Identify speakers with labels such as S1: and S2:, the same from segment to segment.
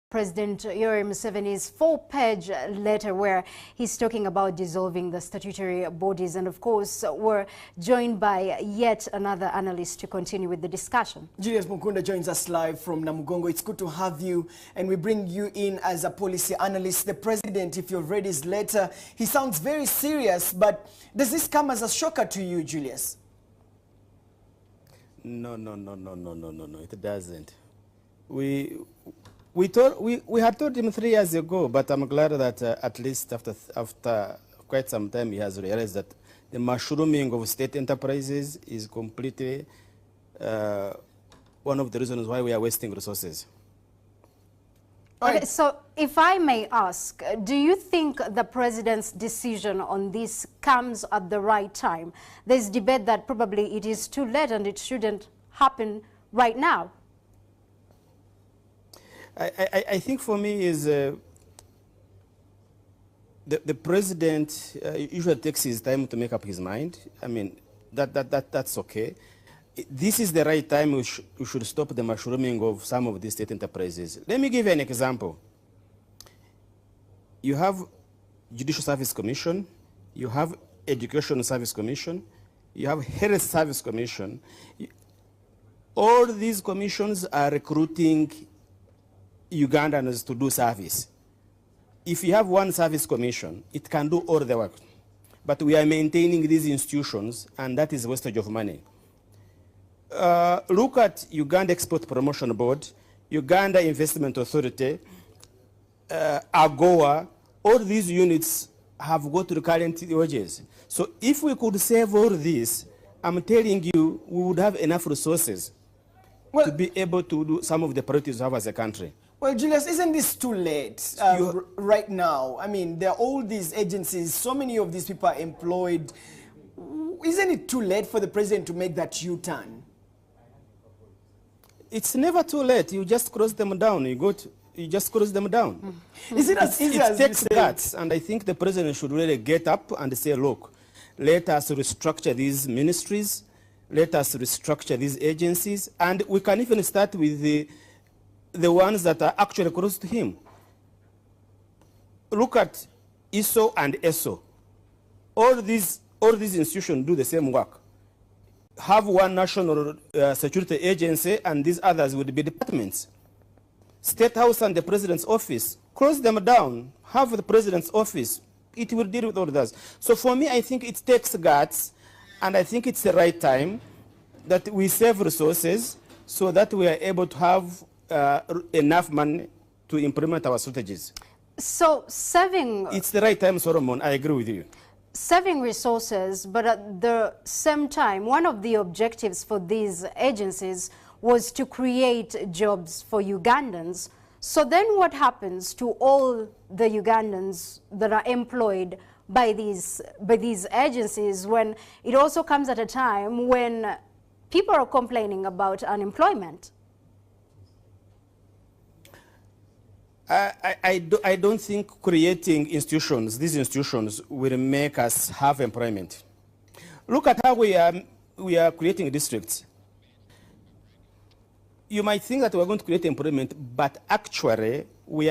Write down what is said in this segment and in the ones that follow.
S1: President Museveni's 4-page letter where he's talking about dissolving the statutory bodies, and of course we're joined by yet another analyst to continue with the discussion.
S2: Julius Mukunda joins us live from Namugongo. It's good to have you, and we bring you in as a policy analyst. The president, if you've read his letter, he sounds very serious, but does this come as a shocker to you, Julius?
S3: No, it doesn't. We had told him 3 years ago, but I'm glad that at least after quite some time he has realized that the mushrooming of state enterprises is completely one of the reasons why we are wasting resources.
S1: Okay, so if I may ask, do you think the president's decision on this comes at the right time? There's debate that probably it is too late and it shouldn't happen right now.
S3: I think for me is the president usually takes his time to make up his mind. I mean, that's okay. This is the right time we should stop the mushrooming of some of these state enterprises. Let me give you an example. You have Judicial Service Commission, you have Education Service Commission, you have Health Service Commission. All these commissions are recruiting Ugandans to do service. If you have one service commission, it can do all the work. But we are maintaining these institutions, and that is wastage of money. Look at Uganda Export Promotion Board, Uganda Investment Authority, AGOA. All these units have got recurrent wages. So if we could save all this, I'm telling you, we would have enough resources to be able to do some of the priorities we have as a country.
S2: Well, Julius, isn't this too late right now? I mean, there are all these agencies, so many of these people are employed. Isn't it too late for the president to make that U-turn?
S3: It's never too late. You just cross them down. You just cross them down.
S2: Is it as easy as
S3: it takes guts, and I think the president should really get up and say, look, let us restructure these ministries, let us restructure these agencies, and we can even start with the ones that are actually close to him. Look at ISO and ESO. All these institutions do the same work. Have one national security agency, and these others would be departments. State House and the President's office, close them down, have the President's office. It will deal with all that. So for me, I think it takes guts, and I think it's the right time that we save resources so that we are able to have enough money to implement our strategies.
S1: So saving...
S3: It's the right time, Solomon. I agree with you.
S1: Saving resources, but at the same time, one of the objectives for these agencies was to create jobs for Ugandans. So then what happens to all the Ugandans that are employed by these agencies when it also comes at a time when people are complaining about unemployment?
S3: I don't think creating institutions, these institutions, will make us have employment. Look at how we are creating districts. You might think that we're going to create employment, but actually we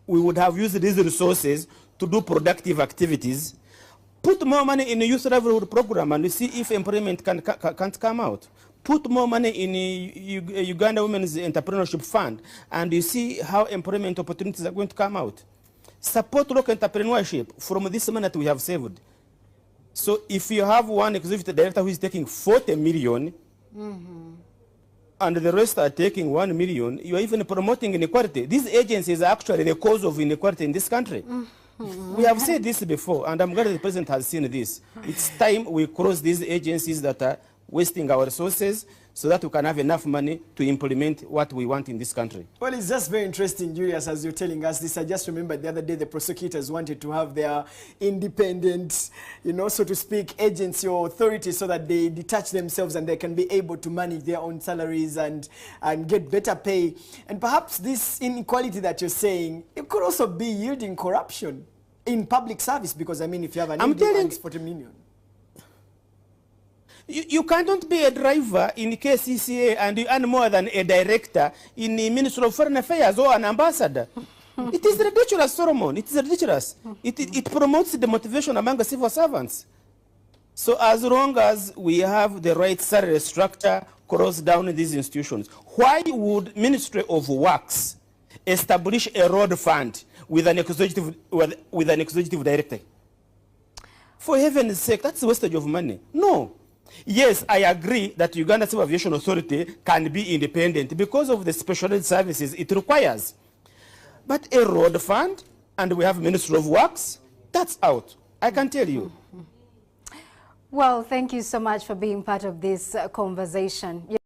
S3: would have used these resources to do productive activities. Put more money in the youth livelihood program and see if employment can't come out. Put more money in the Uganda Women's Entrepreneurship Fund, and you see how employment opportunities are going to come out. Support local entrepreneurship from this money that we have saved. So if you have one executive director who is taking 40 million, and the rest are taking 1 million, you are even promoting inequality. These agencies are actually the cause of inequality in this country. We have said this before, and I'm glad the president has seen this. It's time we cross these agencies that are wasting our resources so that we can have enough money to implement what we want in this country.
S2: Well, it's just very interesting, Julius, as you're telling us this. I just remembered the other day the prosecutors wanted to have their independent, so to speak, agency or authority so that they detach themselves and they can be able to manage their own salaries and get better pay. And perhaps this inequality that you're saying, it could also be yielding corruption in public service, because, I mean, if you have an MD and it's 40 million.
S3: You cannot be a driver in KCCA and you earn more than a director in the Ministry of Foreign Affairs or an ambassador. It is ridiculous, Solomon. It is ridiculous. It promotes the motivation among the civil servants. So as long as we have the right salary structure cross down in these institutions, why would Ministry of Works establish a road fund with an executive director? For heaven's sake, that's a wastage of money. No. Yes, I agree that Uganda Civil Aviation Authority can be independent because of the specialized services it requires. But a road fund, and we have Ministry of Works, that's out. I can tell you.
S1: Well, thank you so much for being part of this conversation.